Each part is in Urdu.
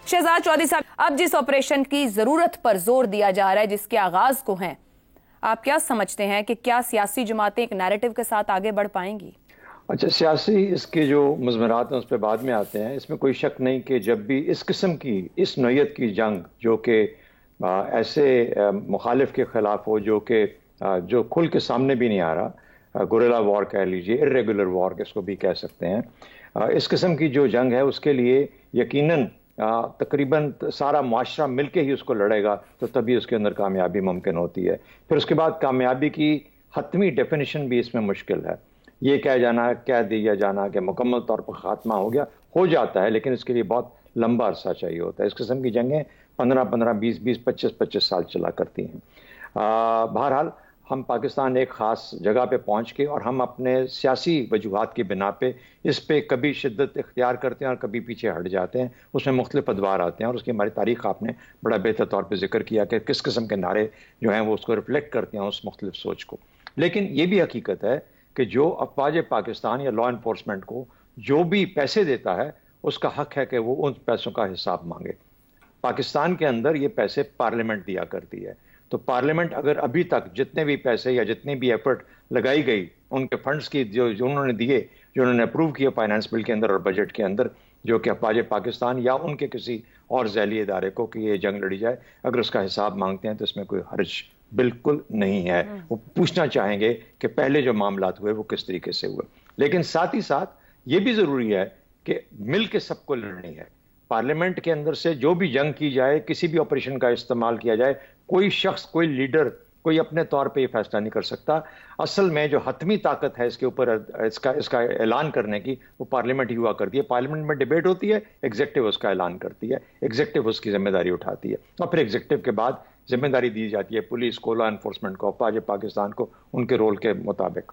شہزاد چودھری صاحب، اب جس آپریشن کی ضرورت پر زور دیا جا رہا ہے، جس کے آغاز کو ہیں، آپ کیا سمجھتے ہیں کہ کیا سیاسی جماعتیں ایک نیریٹو کے ساتھ آگے بڑھ پائیں گی؟ اچھا، سیاسی اس کے جو مضمرات ہیں اس پہ بعد میں آتے ہیں. اس میں کوئی شک نہیں کہ جب بھی اس قسم کی، اس نوعیت کی جنگ جو کہ ایسے مخالف کے خلاف ہو جو کھل کے سامنے بھی نہیں آ رہا، گوریلا وار کہہ لیجئے، ارریگولر وار اس کو بھی کہہ سکتے ہیں، اس قسم کی جو جنگ ہے اس کے لیے یقیناً تقریباً سارا معاشرہ مل کے ہی اس کو لڑے گا تو تبھی اس کے اندر کامیابی ممکن ہوتی ہے. پھر اس کے بعد کامیابی کی حتمی ڈیفینیشن بھی اس میں مشکل ہے. یہ کہہ دیا جانا کہ مکمل طور پر خاتمہ ہو جاتا ہے، لیکن اس کے لیے بہت لمبا عرصہ چاہیے ہوتا ہے. اس قسم کی جنگیں 15 20 25 سال چلا کرتی ہیں. بہرحال ہم پاکستان ایک خاص جگہ پہ پہنچ کے اور ہم اپنے سیاسی وجوہات کی بنا پہ اس پہ کبھی شدت اختیار کرتے ہیں اور کبھی پیچھے ہٹ جاتے ہیں. اس میں مختلف ادوار آتے ہیں اور اس کی ہماری تاریخ آپ نے بڑا بہتر طور پہ ذکر کیا کہ کس قسم کے نعرے جو ہیں وہ اس کو ریفلیکٹ کرتے ہیں اس مختلف سوچ کو. لیکن یہ بھی حقیقت ہے کہ جو افواج پاکستان یا لا انفورسمنٹ کو جو بھی پیسے دیتا ہے اس کا حق ہے کہ وہ ان پیسوں کا حساب مانگے. پاکستان کے اندر یہ پیسے پارلیمنٹ دیا کرتی ہے، تو پارلیمنٹ اگر ابھی تک جتنے بھی پیسے یا جتنی بھی ایفرٹ لگائی گئی ان کے فنڈز کی جو انہوں نے دیے، جو انہوں نے اپروو کیا فائنانس بل کے اندر اور بجٹ کے اندر، جو کہ افواج پاکستان یا ان کے کسی اور ذیلی ادارے کو کہ یہ جنگ لڑی جائے، اگر اس کا حساب مانگتے ہیں تو اس میں کوئی حرج بالکل نہیں ہے. وہ پوچھنا چاہیں گے کہ پہلے جو معاملات ہوئے وہ کس طریقے سے ہوئے. لیکن ساتھ ہی ساتھ یہ بھی ضروری ہے کہ مل کے سب کو لڑنی ہے. پارلیمنٹ کے اندر سے جو بھی جنگ کی جائے، کسی بھی آپریشن کا استعمال کیا جائے، کوئی شخص، کوئی لیڈر، کوئی اپنے طور پہ یہ فیصلہ نہیں کر سکتا. اصل میں جو حتمی طاقت ہے اس کے اوپر اس کا اعلان کرنے کی، وہ پارلیمنٹ ہی ہوا کرتی ہے. پارلیمنٹ میں ڈیبیٹ ہوتی ہے، ایگزیکٹو اس کا اعلان کرتی ہے، ایگزیکٹو اس کی ذمہ داری اٹھاتی ہے اور پھر ایگزیکٹو کے بعد ذمہ داری دی جاتی ہے پولیس کو، لا انفورسمنٹ کو، افواج پاکستان کو ان کے رول کے مطابق.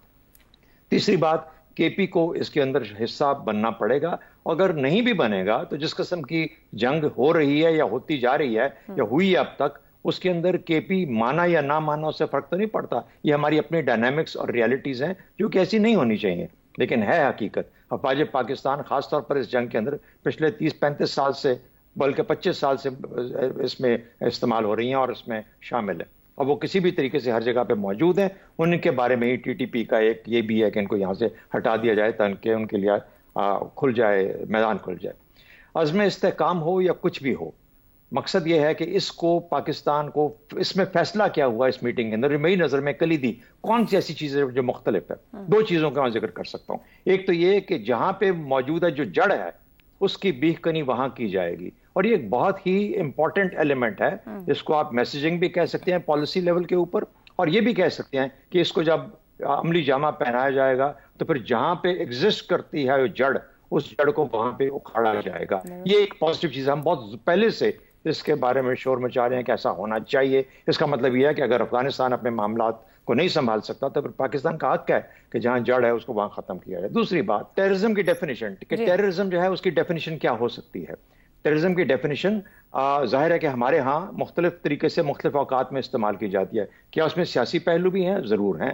تیسری بات، کے پی کو اس کے اندر حصہ بننا پڑے گا. اگر نہیں بھی بنے گا تو جس قسم کی جنگ ہو رہی ہے یا ہوتی جا رہی ہے یا ہوئی ہے اب تک، اس کے اندر کے پی مانا یا نہ مانا اس سے فرق تو نہیں پڑتا. یہ ہماری اپنی ڈائنامکس اور ریالٹیز ہیں جو کہ ایسی نہیں ہونی چاہیے، لیکن ہے حقیقت. افواج پاکستان خاص طور پر اس جنگ کے اندر پچھلے 30-35 سال سے، بلکہ 25 سال سے اس میں استعمال ہو رہی ہیں اور اس میں شامل ہے، اور وہ کسی بھی طریقے سے ہر جگہ پہ موجود ہیں. ان کے بارے میں ہی ٹی ٹی پی کا ایک یہ بھی ہے کہ ان کو یہاں سے ہٹا دیا جائے تاکہ ان کے لیے کھل جائے، میدان کھل جائے. عزم استحکام ہو یا کچھ بھی ہو، مقصد یہ ہے کہ اس کو پاکستان کو اس میں فیصلہ کیا ہوا اس میٹنگ کے اندر، میری نظر میں کلیدی کون سی ایسی چیزیں جو مختلف ہے. دو چیزوں کا میں ذکر کر سکتا ہوں. ایک تو یہ کہ جہاں پہ موجودہ جو جڑ ہے اس کی بیخ کنی وہاں کی جائے گی، اور یہ ایک بہت ہی امپورٹنٹ ایلیمنٹ ہے. اس کو آپ میسیجنگ بھی کہہ سکتے ہیں پالیسی لیول کے اوپر، اور یہ بھی کہہ سکتے ہیں کہ اس کو جب عملی جامہ پہنایا جائے گا تو پھر جہاں پہ ایگزسٹ کرتی ہے جڑ، اس جڑ کو وہاں پہ اکھاڑا جائے گا. یہ ایک پازیٹیو چیز ہے. ہم بہت پہلے سے اس کے بارے میں شور مچا رہے ہیں کہ ایسا ہونا چاہیے. اس کا مطلب یہ ہے کہ اگر افغانستان اپنے معاملات کو نہیں سنبھال سکتا تو پھر پاکستان کا حق ہے کہ جہاں جڑ ہے اس کو وہاں ختم کیا جائے. دوسری بات، ٹیررزم کی ڈیفینیشن، کہ ٹیررزم جو ہے اس کی ڈیفینیشن کیا ہو سکتی ہے. ٹیررزم کی ڈیفینیشن ظاہر ہے کہ ہمارے ہاں مختلف طریقے سے مختلف اوقات میں استعمال کی جاتی ہے. کیا اس میں سیاسی پہلو بھی ہیں؟ ضرور ہیں.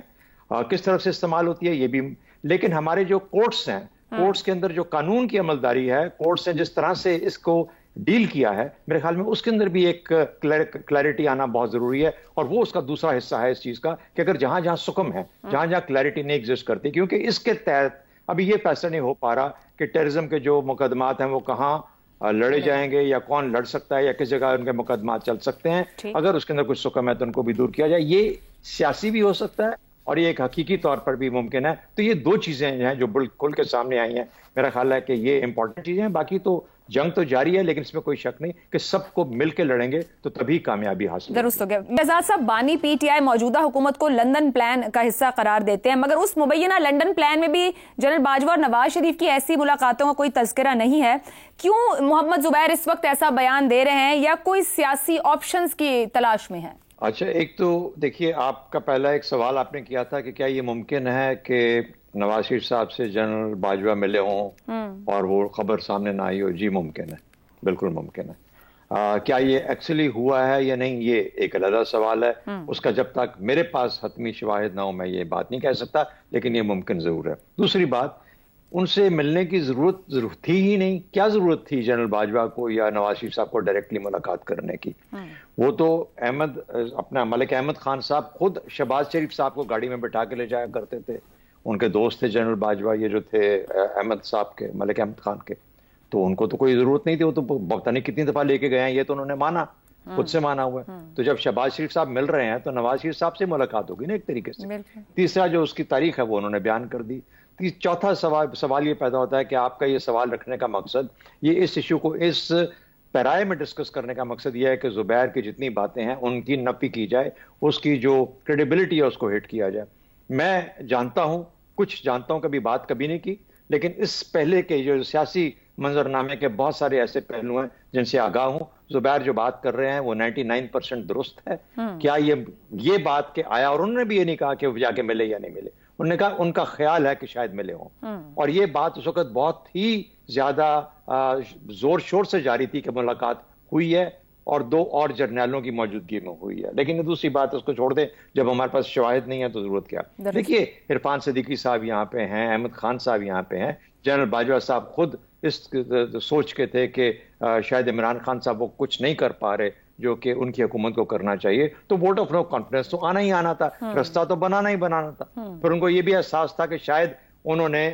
کس طرف سے استعمال ہوتی ہے یہ بھی. لیکن ہمارے جو کورٹس ہیں، کورٹس کے اندر جو قانون کی عمل داری ہے، کورٹس نے جس طرح سے اس کو ڈیل کیا ہے، میرے خیال میں اس کے اندر بھی ایک کلیئرٹی آنا بہت ضروری ہے. اور وہ اس کا دوسرا حصہ ہے اس چیز کا کہ اگر جہاں جہاں سکم ہے، جہاں جہاں کلیئرٹی نہیں ایگزسٹ کرتی، کیونکہ اس کے تحت ابھی یہ فیصلہ نہیں ہو پا رہا کہ ٹیررزم کے جو مقدمات ہیں وہ کہاں لڑے جائیں گے یا کون لڑ سکتا ہے یا کس جگہ ان کے مقدمات چل سکتے ہیں. اگر اس کے اندر کچھ سکم ہے تو ان کو بھی دور کیا جائے. یہ سیاسی بھی ہو سکتا ہے اور یہ ایک حقیقی طور پر بھی ممکن ہے. تو یہ دو چیزیں ہیں جو کھل کے سامنے آئی ہیں. میرا خیال ہے کہ یہ امپورٹنٹ چیزیں ہیں. باقی تو جنگ تو جاری ہے، لیکن اس میں کوئی شک نہیں کہ سب کو مل کے لڑیں گے تو تبھی کامیابی حاصل. درست ہو گیا. شہزاد صاحب، بانی پی ٹی آئی موجودہ حکومت کو لندن پلان کا حصہ قرار دیتے ہیں، مگر اس مبینہ لندن پلان میں بھی جنرل باجوہ اور نواز شریف کی ایسی ملاقاتوں کا کوئی تذکرہ نہیں ہے. کیوں محمد زبیر اس وقت ایسا بیان دے رہے ہیں، یا کوئی سیاسی آپشنز کی تلاش میں ہیں؟ اچھا، ایک تو دیکھیے، آپ کا پہلا ایک سوال آپ نے کیا تھا کہ کیا یہ ممکن ہے کہ نواز شریف صاحب سے جنرل باجوہ ملے ہوں اور وہ خبر سامنے نہ آئی ہو. جی ممکن ہے، بالکل ممکن ہے. کیا یہ ایکچولی ہوا ہے یا نہیں، یہ ایک علیحدہ سوال ہے. اس کا جب تک میرے پاس حتمی شواہد نہ ہو میں یہ بات نہیں کہہ سکتا، لیکن یہ ممکن ضرور ہے. دوسری بات، ان سے ملنے کی ضرورت تھی ہی نہیں. کیا ضرورت تھی جنرل باجوہ کو یا نواز شریف صاحب کو ڈائریکٹلی ملاقات کرنے کی؟ وہ تو اپنا ملک احمد خان صاحب خود شہباز شریف صاحب کو گاڑی میں بٹھا کے لے جایا کرتے تھے. ان کے دوست تھے جنرل باجوہ یہ جو تھے احمد صاحب کے، ملک احمد خان کے. تو ان کو تو کوئی ضرورت نہیں تھی، وہ تو پتہ نہیں کتنی دفعہ لے کے گئے ہیں. یہ تو انہوں نے مانا، خود سے مانا ہوا ہے. تو جب شہباز شریف صاحب مل رہے ہیں تو نواز شریف صاحب سے ملاقات ہوگی نا ایک طریقے سے. تیسرا جو اس کی تاریخ ہے وہ انہوں نے بیان کر دی. چوتھا سوال یہ پیدا ہوتا ہے کہ آپ کا یہ سوال رکھنے کا مقصد، یہ اس ایشو کو اس پیرائے میں ڈسکس کرنے کا مقصد یہ ہے کہ زبیر کی جتنی باتیں ہیں ان کی نفی کی جائے، اس کی جو کریڈیبلٹی ہے اس کو ہٹ کیا جائے. میں جانتا ہوں، کچھ جانتا ہوں، کبھی بات کبھی نہیں کی، لیکن اس پہلے کے جو سیاسی منظرنامے کے بہت سارے ایسے پہلو ہیں جن سے آگاہ ہوں. زبیر جو بات کر رہے ہیں وہ 99% درست ہے. کیا یہ بات کہ آیا، اور انہوں نے بھی یہ نہیں کہا کہ وہ جا کے ملے یا نہیں ملے، انہوں نے کہا ان کا خیال ہے کہ شاید ملے ہوں. اور یہ بات اس وقت بہت ہی زیادہ زور شور سے جاری تھی کہ ملاقات ہوئی ہے اور 2 اور جرنیلوں کی موجودگی میں ہوئی ہے. لیکن دوسری بات اس کو چھوڑ دیں، جب ہمارے پاس شواہد نہیں ہے تو ضرورت کیا؟ دیکھیے عرفان صدیقی صاحب یہاں پہ ہیں، احمد خان صاحب یہاں پہ ہیں، جنرل باجوہ صاحب خود اس سوچ کے تھے کہ شاید عمران خان صاحب وہ کچھ نہیں کر پا رہے جو کہ ان کی حکومت کو کرنا چاہیے، تو ووٹ آف نو کانفیڈنس تو آنا ہی آنا تھا، رستہ تو بنانا ہی بنانا تھا. پھر ان کو یہ بھی احساس تھا کہ شاید انہوں نے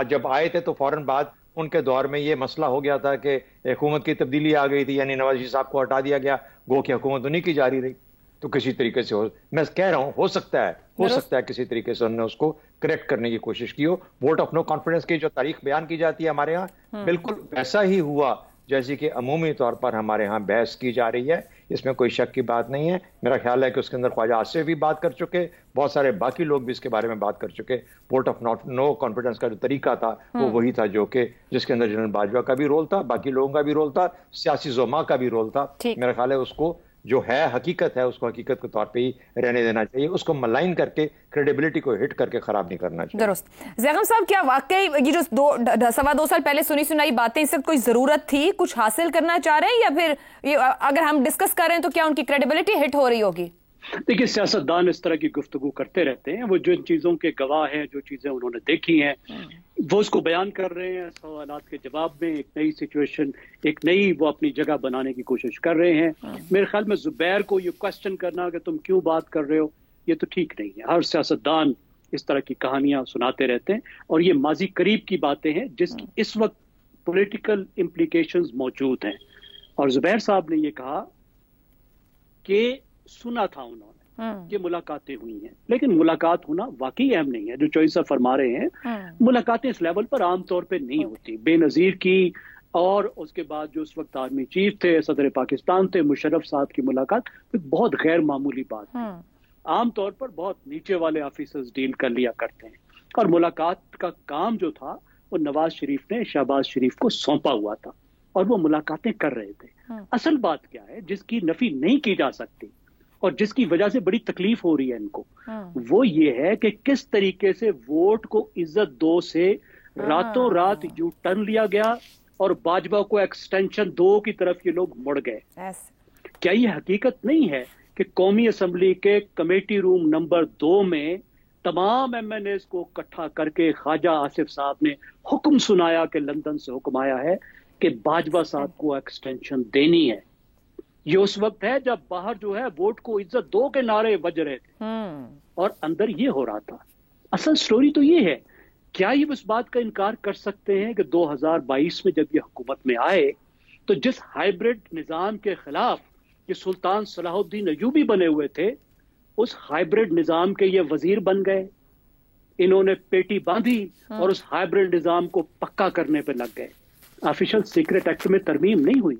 جب آئے تھے تو فوراً بعد ان کے دور میں یہ مسئلہ ہو گیا تھا کہ حکومت کی تبدیلی آ گئی تھی، یعنی نواز شریف صاحب کو ہٹا دیا گیا، گو کہ حکومت انہیں کی جاری رہی. تو کسی طریقے سے میں کہہ رہا ہوں ہو سکتا ہے کسی طریقے سے انہوں نے اس کو کریکٹ کرنے کی کوشش کی ہو. ووٹ آف نو کانفیڈنس کی جو تاریخ بیان کی جاتی ہے ہمارے ہاں، بالکل ویسا ہی ہوا جیسے کہ عمومی طور پر ہمارے ہاں بحث کی جا رہی ہے. اس میں کوئی شک کی بات نہیں ہے. میرا خیال ہے کہ اس کے اندر خواجہ آصف بھی بات کر چکے، بہت سارے باقی لوگ بھی اس کے بارے میں بات کر چکے. ووٹ آف نو کانفیڈنس کا جو طریقہ تھا وہ وہی تھا جو کہ جس کے اندر جنرل باجوہ کا بھی رول تھا، باقی لوگوں کا بھی رول تھا، سیاسی زعماء کا بھی رول تھا. میرا خیال ہے اس کو جو ہے حقیقت ہے اس کو حقیقت کے طور پہ ہی رہنے دینا چاہیے، اس کو ملائن کر کے کریڈیبلٹی کو ہٹ کر کے خراب نہیں کرنا چاہیے. درست. زیغم صاحب کیا واقعی یہ جو 2.25 سال پہلے سنائی باتیں اس سے کوئی ضرورت تھی؟ کچھ حاصل کرنا چاہ رہے ہیں یا پھر اگر ہم ڈسکس کر رہے ہیں تو کیا ان کی کریڈیبلٹی ہٹ ہو رئی ہوگی؟ دیکھیے سیاستدان اس طرح کی گفتگو کرتے رہتے ہیں، وہ جن چیزوں کے گواہ ہیں، جو چیزیں انہوں نے دیکھی ہیں وہ اس کو بیان کر رہے ہیں. سوالات کے جواب میں ایک نئی سچویشن، ایک نئی وہ اپنی جگہ بنانے کی کوشش کر رہے ہیں. میرے خیال میں زبیر کو یہ کوشچن کرنا کہ تم کیوں بات کر رہے ہو، یہ تو ٹھیک نہیں ہے. ہر سیاستدان اس طرح کی کہانیاں سناتے رہتے ہیں اور یہ ماضی قریب کی باتیں ہیں جس کی اس وقت پولیٹیکل امپلیکیشنز موجود ہیں. اور زبیر صاحب نے یہ کہا کہ سنا تھا انہوں نے کہ ملاقاتیں ہوئی ہیں، لیکن ملاقات ہونا واقعی اہم نہیں ہے. جو چوہی صاحب فرما رہے ہیں ملاقاتیں اس لیول پر عام طور پہ نہیں ہوتی. بے نظیر کی اور اس کے بعد جو اس وقت آرمی چیف تھے، صدر پاکستان تھے، مشرف صاحب کی ملاقات بہت غیر معمولی بات ہے. عام طور پر بہت نیچے والے آفیسرز ڈیل کر لیا کرتے ہیں، اور ملاقات کا کام جو تھا وہ نواز شریف نے شہباز شریف کو سونپا ہوا تھا اور وہ ملاقاتیں کر رہے تھے. اصل بات کیا ہے جس کی نفی نہیں کی جا سکتی اور جس کی وجہ سے بڑی تکلیف ہو رہی ہے ان کو، وہ یہ ہے کہ کس طریقے سے ووٹ کو عزت دو سے راتوں رات یو ٹرن لیا گیا اور باجوہ کو ایکسٹینشن 2 کی طرف یہ لوگ مڑ گئے. کیا یہ حقیقت نہیں ہے کہ قومی اسمبلی کے کمیٹی روم نمبر 2 میں تمام ایم این ایز کو اکٹھا کر کے خواجہ آصف صاحب نے حکم سنایا کہ لندن سے حکم آیا ہے کہ باجوہ صاحب کو ایکسٹینشن دینی ہے. یہ اس وقت ہے جب باہر جو ہے ووٹ کو عزت 2 کے نعرے بج رہے تھے اور اندر یہ ہو رہا تھا. اصل سٹوری تو یہ ہے. کیا یہ اس بات کا انکار کر سکتے ہیں کہ 2022 میں جب یہ حکومت میں آئے تو جس ہائیبرڈ نظام کے خلاف یہ سلطان صلاح الدین ایوبی بنے ہوئے تھے، اس ہائیبرڈ نظام کے یہ وزیر بن گئے، انہوں نے پیٹی باندھی اور اس ہائیبرڈ نظام کو پکا کرنے پہ لگ گئے. آفیشل سیکرٹ ایکٹ میں ترمیم نہیں ہوئی،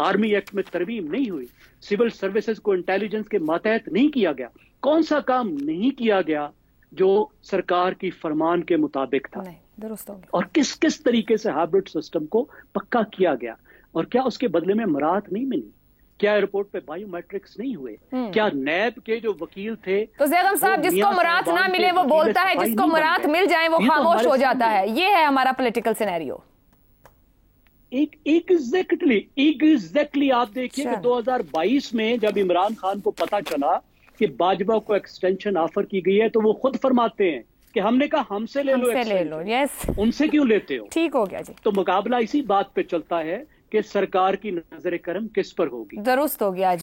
آرمی ایکٹ میں ترمیم نہیں ہوئی، سول سروسز کو انٹیلیجنس کے ماتحت نہیں کیا گیا. کون سا کام نہیں کیا گیا جو سرکار کی فرمان کے مطابق تھا؟ اور کس کس طریقے سے ہائبرڈ سسٹم کو پکا کیا گیا؟ اور کیا اس کے بدلے میں مراعات نہیں ملی؟ کیا ایئرپورٹ پہ بایو میٹرکس نہیں ہوئے؟ کیا نیب کے جو وکیل تھے؟ تو زیغم صاحب جس کو مراعات نہ ملے وہ بولتا ہے، جس کو مراعات مل جائیں وہ خاموش ہو جاتا ہے. یہ ہے ہمارا پولیٹیکل سینیریو. ایگزیکٹلی آپ دیکھیے کہ 2022 میں جب عمران خان کو پتا چلا کہ باجوہ کو ایکسٹینشن آفر کی گئی ہے تو وہ خود فرماتے ہیں کہ ہم نے کہا ہم سے لے لو یس ان سے کیوں لیتے ہو. ٹھیک ہو گیا جی. تو مقابلہ اسی بات پہ چلتا ہے کہ سرکار کی نظر کرم کس پر ہوگی. درست ہو گیا جی.